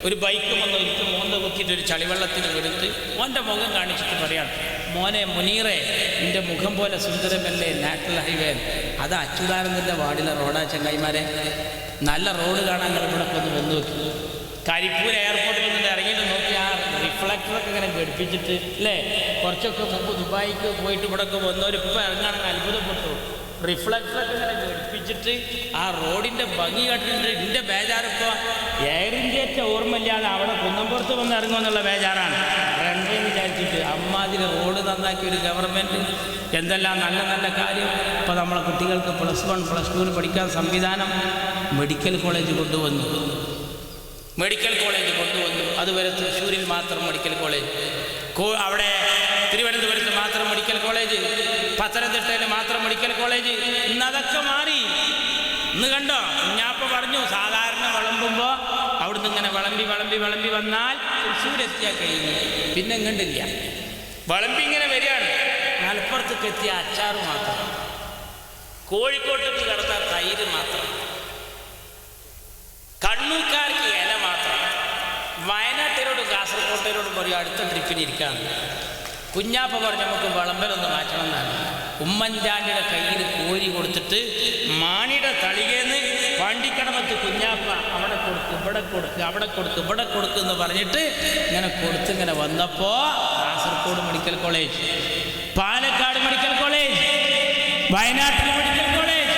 ഒരു ബൈക്ക് വന്ന് ഒരിക്കൽ മോന്ത കുത്തിയിട്ട് ഒരു ചളിവെള്ളത്തിൽ എടുത്ത് മോൻ്റെ മുഖം കാണിച്ചിട്ട് പറയാണ്, മോനെ മുനീറെ, നിൻ്റെ മുഖം പോലെ സുന്ദരമല്ലേ നാഷണൽ ഹൈവേ, അത് അച്യുതാനന്ദൻ്റെ വാർഡിലെ റോഡാ ചങ്ങായിമാരെ. നല്ല റോഡ് കാണാൻ ഇവിടെ ഒന്ന് വന്ന് നോക്കി. കരിപ്പൂർ എയർപോർട്ടിൽ നിന്നിട്ട് ഇറങ്ങിയിട്ട് നോക്കി ആ റിഫ്ലക്ടറൊക്കെ ഇങ്ങനെ ഘടിപ്പിച്ചിട്ട് അല്ലേ, കുറച്ചൊക്കെ മുമ്പ് ദുബായിക്ക് പോയിട്ട് ഇവിടെയൊക്കെ വന്നവരിപ്പോൾ ഇറങ്ങാണെങ്കിൽ അത്ഭുതപ്പെട്ടു. റിഫ്ലക്ടറൊക്കെ ഇങ്ങനെ ഘടിപ്പിച്ചിട്ട് ആ റോഡിൻ്റെ ഭംഗി കണ്ടിട്ട് എൻ്റെ ബേജാറിപ്പോൾ എയർ ഇന്ത്യത്തെ ഓർമ്മയില്ലാതെ അവിടെ കുന്നമ്പുറത്ത് വന്ന് ഇറങ്ങുമെന്നുള്ള ബേജാറാണ്. റൺവേന്ന് വിചാരിച്ചിട്ട് അമ്മാതിരി റോഡ് നന്നാക്കിയ ഒരു ഗവൺമെൻറ് എന്തെല്ലാം നല്ല നല്ല കാര്യം. ഇപ്പോൾ നമ്മളെ കുട്ടികൾക്ക് +1 +2 പഠിക്കാൻ സംവിധാനം മെഡിക്കൽ കോളേജ് കൊണ്ടുവന്നു. അതുവരെ തൃശ്ശൂരിൽ മാത്രം മെഡിക്കൽ കോളേജ്, അവിടെ തിരുവനന്തപുരത്ത് മാത്രം മെഡിക്കൽ കോളേജ്, പത്തനംതിട്ടയിൽ മാത്രം മെഡിക്കൽ കോളേജ്. ഇന്ന് അതൊക്കെ മാറി. ഇന്ന് കണ്ടോ, കുഞ്ഞാപ്പ പറഞ്ഞു സാധാരണ വിളമ്പുമ്പോൾ അവിടുന്ന് ഇങ്ങനെ വിളമ്പി വന്നാൽ തൃശ്ശൂരെത്തിയാൽ കഴിഞ്ഞു, പിന്നെ കണ്ടില്ല. വിളമ്പി ഇങ്ങനെ വരികയാണ്. മലപ്പുറത്തേക്ക് എത്തിയ അച്ചാറ് മാത്രം, കോഴിക്കോട്ടേക്ക് കടന്ന തൈര് മാത്രം, കണ്ണൂർക്കാർക്ക് ഇല മാത്രം, വയനാട്ടിലോട് കാസർകോട്ടേരോട് പറയും അടുത്ത ട്രിപ്പിന് ഇരിക്കാണ്. കുഞ്ഞാപ്പ പറഞ്ഞു നമുക്ക് വിളമ്പലൊന്ന് മാറ്റണം എന്നാണ്. ഉമ്മൻചാണ്ടിയുടെ കയ്യിൽ കോരി കൊടുത്തിട്ട് മാണിയുടെ തളികേന്ന് പാണ്ടിക്കടമത്ത് കുഞ്ഞാപ്പ അവിടെ കൊടുക്ക് ഇവിടെ കൊടുക്ക് എന്ന് പറഞ്ഞിട്ട് ഇങ്ങനെ കൊടുത്തിങ്ങനെ വന്നപ്പോൾ Kasaragod medical college, Palakkad medical college, വയനാട്ടിൽ മെഡിക്കൽ കോളേജ്,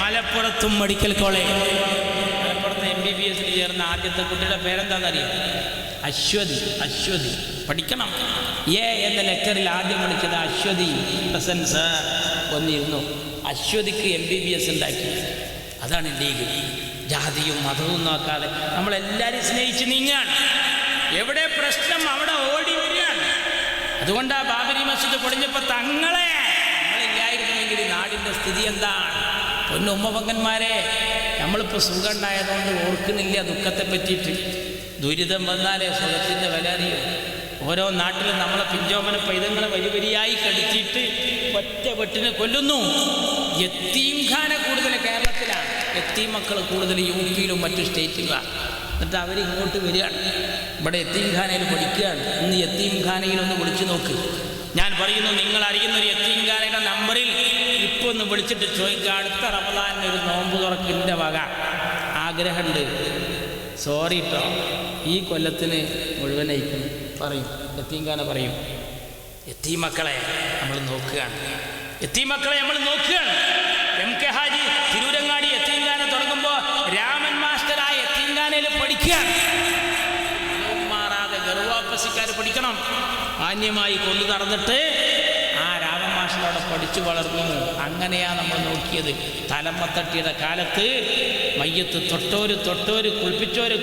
മലപ്പുറത്തും മെഡിക്കൽ കോളേജ്. മലപ്പുറത്ത് MBBS ചേർന്ന ആദ്യത്തെ കുട്ടിയുടെ പേരെന്താണെന്നറിയാം? അശ്വതി. പഠിക്കണം. എന്ന ലെറ്ററിൽ ആദ്യം വിളിച്ചത് അശ്വതി പ്രസൻസ് വന്നിരുന്നു. അശ്വതിക്ക് MBBS ഉണ്ടാക്കി. അതാണ് ലീഗ്. ജാതിയും മതവും നോക്കാതെ നമ്മളെല്ലാവരും സ്നേഹിച്ച് നീങ്ങാണ്. എവിടെ പ്രശ്നം അവിടെ ഓടി വരികയാണ്. അതുകൊണ്ടാണ് ബാബരി മസ്ജിദ് പൊളിഞ്ഞപ്പോൾ നമ്മളില്ലായിരുന്നെങ്കിൽ നാടിൻ്റെ സ്ഥിതി എന്താണ്? പൊന്നുമ്മപങ്കന്മാരെ, നമ്മളിപ്പോൾ സുഖം ഉണ്ടായതുകൊണ്ട് ഓർക്കുന്നില്ല ദുഃഖത്തെ പറ്റിയിട്ട്. ദുരിതം വന്നാലേ സുഖത്തിൻ്റെ വില അറിയും. ഓരോ നാട്ടിലും നമ്മളെ പിഞ്ചോമന പൈതങ്ങളെ വരിയായി കടിച്ചിട്ട് ഒറ്റ വെട്ടിനെ കൊല്ലുന്നു. യത്തീംഖാന കൂടുതൽ കേരളത്തിലാണ്, യത്തീം മക്കൾ കൂടുതൽ UP-യിലും മറ്റു സ്റ്റേറ്റിലാണ്. എന്നിട്ട് അവരിങ്ങോട്ട് വരികയാണ്. ഇവിടെ യത്തീംഖാനയിൽ പഠിക്കുകയാണ്. ഇന്ന് യത്തീംഖാനയിലൊന്ന് വിളിച്ചു നോക്ക്. ഞാൻ പറയുന്നു, നിങ്ങൾ അറിയുന്നൊരു യത്തീംഖാനയുടെ നമ്പറിൽ ഇപ്പോൾ ഒന്ന് വിളിച്ചിട്ട് ചോദിക്കുക, അടുത്ത റമദാനിന് ഒരു നോമ്പ് തുറക്കിൻ്റെ വക ആഗ്രഹമുണ്ട്, സോറി കേട്ടോ, ഈ കൊല്ലത്തിന് മുഴുവൻ അയക്കണം പറയും. യത്തീംഖാന പറയും. യത്തീം മക്കളെ നമ്മൾ നോക്കുകയാണ്. MK ഹാജി തിരൂരങ്ങാടി യത്തീംഖാന തുടങ്ങുമ്പോൾ രാമൻ മാസ്റ്ററായ യത്തീംഖാനയിൽ പഠിക്കുകയാണ്. മാറാതെ ഗർവാപ്പസിക്കാർ പഠിക്കണം. മാന്യമായി കൊണ്ടു നടന്നിട്ട് ആ രാമൻ മാസ്റ്ററോടെ പഠിച്ചു വളർന്നു. അങ്ങനെയാണ് നമ്മൾ നോക്കിയത്. തലമ്മത്തട്ടിയുടെ കാലത്ത് മയ്യത്ത് തൊട്ടോര് കുളിപ്പിച്ചോര്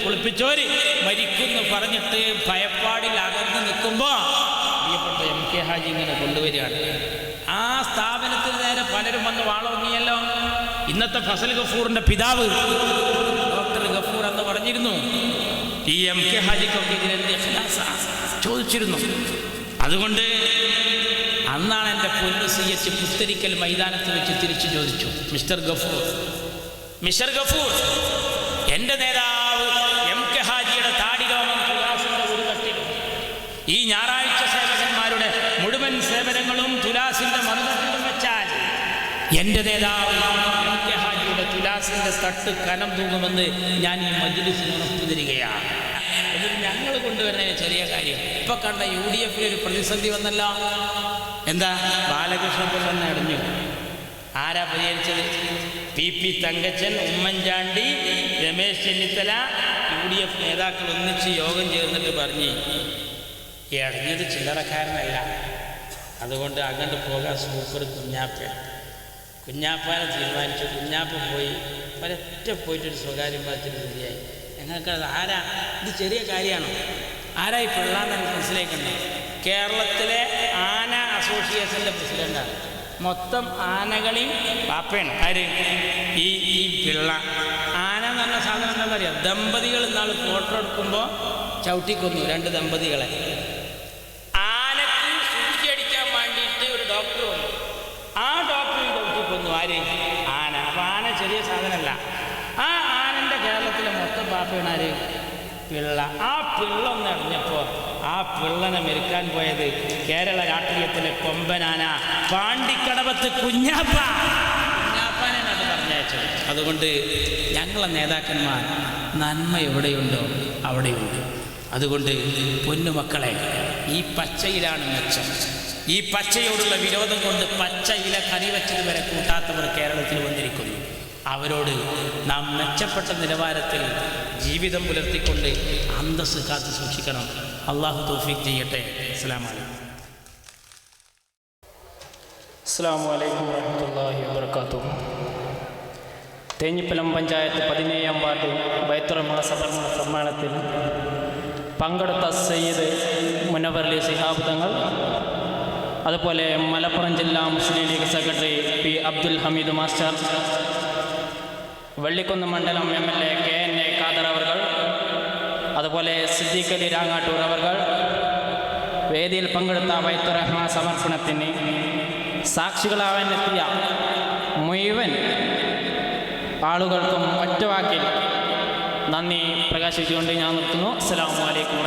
മരിക്കുന്നു പറഞ്ഞിട്ട് ഭയപ്പാടിൽ അകന്ന് നിൽക്കുമ്പോൾ പ്രിയപ്പെട്ട MK ഹാജി ഇങ്ങനെ കൊണ്ടുവരികയാണ്. ആ സ്ഥാപനത്തിൽ നേരെ പലരും വന്ന് വാളോങ്ങിയല്ലോ. ഇന്നത്തെ ഫസൽ ഗഫൂറിൻ്റെ പിതാവ് ഡോക്ടർ ഗഫൂർ എന്ന് പറഞ്ഞിരുന്നു, ഈ MK ഹാജിക്കൊക്കെ ഇതിലെന്ത് ചോദിച്ചിരുന്നു. അതുകൊണ്ട് അന്നാണ് എൻ്റെ പൊന്നു CH പുത്തരിക്കൽ മൈതാനത്ത് വെച്ച് തിരിച്ചു ചോദിച്ചു, മിസ്റ്റർ ഗഫൂർ, എൻ്റെ നേതാവ് MK ഹാജിയുടെ താടിരോമം തുലാസിൻ്റെ ഒരു തട്ടിൽ, ഈ ഞായറാഴ്ച സേവകന്മാരുടെ മുഴുവൻ സേവനങ്ങളും തുലാസിൻ്റെ മറുതട്ടിലും വെച്ചാൽ എൻ്റെ നേതാവ് MK ഹാജിയുടെ തുലാസിൻ്റെ തട്ട് കനം തൂങ്ങുമെന്ന് ഞാൻ ഈ മജ്‌ലിസിന് ഉറപ്പു തരികയാണ്. എന്നിട്ട് ഞങ്ങൾ കൊണ്ടുവരുന്നതിന് ചെറിയ കാര്യം. ഇപ്പം കണ്ട UDF-ൽ ഒരു പ്രതിസന്ധി വന്നല്ലോ. എന്താ? ബാലകൃഷ്ണപിള്ള അടഞ്ഞു. ആരാ പരിഹരിച്ചത്? PP തങ്കച്ചൻ, ഉമ്മൻചാണ്ടി, രമേശ് ചെന്നിത്തല, UDF നേതാക്കൾ ഒന്നിച്ച് യോഗം ചേർന്നിട്ട് പറഞ്ഞ് അടഞ്ഞത് ചില്ലറക്കാരനല്ല, അതുകൊണ്ട് അങ്ങോട്ട് പോകാൻ സൂപ്പർ കുഞ്ഞാപ്പാനെ തീരുമാനിച്ചു. കുഞ്ഞാപ്പ പോയി ഒരൊറ്റ പോയിട്ടൊരു സ്വകാര്യം പാത്തിന് ശരിയായി. ഞങ്ങൾക്കത് ആരാ? ഇത് ചെറിയ കാര്യമാണോ? ആരാ ഈ പിള്ളാന്ന് എനിക്ക് മനസ്സിലാക്കണ്ടേ? കേരളത്തിലെ ആന അസോസിയേഷൻ്റെ പ്രസിഡൻ്റാണ്. മൊത്തം ആനകളിൽ പാപ്പയാണ്. ആര്? ഈ പിള്ള. ആന എന്ന് പറഞ്ഞ സാധനം എന്താ പറയുക? ദമ്പതികൾ ഇന്നാൾ ഫോട്ടോ എടുക്കുമ്പോൾ ചവിട്ടിക്കൊന്നു 2 ദമ്പതികളെ. ആനക്ക് സൂചി അടിക്കാൻ വേണ്ടിയിട്ട് ഒരു ഡോക്ടർ വന്നു. ആ ഡോക്ടർ ചവിട്ടിക്കൊന്നു. ആര്? ആന. അപ്പം ആന ചെറിയ സാധനമല്ല. ആ ആനൻ്റെ കേരളത്തിലെ മൊത്തം പാപ്പയാണ് ആര്? പിള്ള. ആ പിള്ളൊന്നറിഞ്ഞപ്പോൾ ആ പിള്ളനെ മെരുക്കാൻ പോയത് കേരള രാഷ്ട്രീയത്തിലെ കൊമ്പനാന പാണ്ടിക്കടവത്ത് കുഞ്ഞാപ്പാനാണ് അത് പറഞ്ഞയച്ചത്. അതുകൊണ്ട് ഞങ്ങളെ നേതാക്കന്മാർ നന്മ എവിടെയുണ്ടോ അവിടെയുണ്ട്. അതുകൊണ്ട് പൊന്നുമക്കളെ, ഈ പച്ചയിലാണ് മെച്ചം. ഈ പച്ചയോടുള്ള വിരോധം കൊണ്ട് പച്ചയില കറി വെച്ചത് വരെ കൂട്ടാത്തവർ കേരളത്തിൽ വന്നിരിക്കുന്നു. അവരോട് നാം മെച്ചപ്പെട്ട നിലവാരത്തിൽ ജീവിതം പുലർത്തിക്കൊണ്ട് അന്തസ്സ് കാത്തു സൂക്ഷിക്കണം. അള്ളാഹു തൗഫീഖ് ചെയ്യട്ടെ. അസ്സലാമു അലൈക്കും. അസ്സലാമു അലൈക്കും വറഹ്മത്തുള്ളാഹി വബറകാതുഹു. തേഞ്ഞിപ്പലം പഞ്ചായത്ത് 17-ാം വാർഡ് ബൈത്തുറഹ്മ സമ്മേളനത്തിൽ പങ്കെടുത്ത സയ്യിദ് മുനവ്വർ ശിഹാബ് തങ്ങൾ, അതുപോലെ മലപ്പുറം ജില്ലാ Muslim League secretary P Abdul Hameed master, Vallikunnu മണ്ഡലം MLA KN ഖാദർ അവർ, അതുപോലെ സിദ്ദീഖ് അലി രാങ്ങാട്ടൂർ അവർ വേദിയിൽ പങ്കെടുത്ത ബൈത്തുറഹ്മ സമർപ്പണത്തിന് സാക്ഷികളാവാനെത്തിയ മുഴുവൻ ആളുകൾക്കും ഒറ്റവാക്കിൽ നന്ദി പ്രകാശിച്ചുകൊണ്ട് ഞാൻ നിർത്തുന്നു. അസ്സലാമു അലൈക്കും.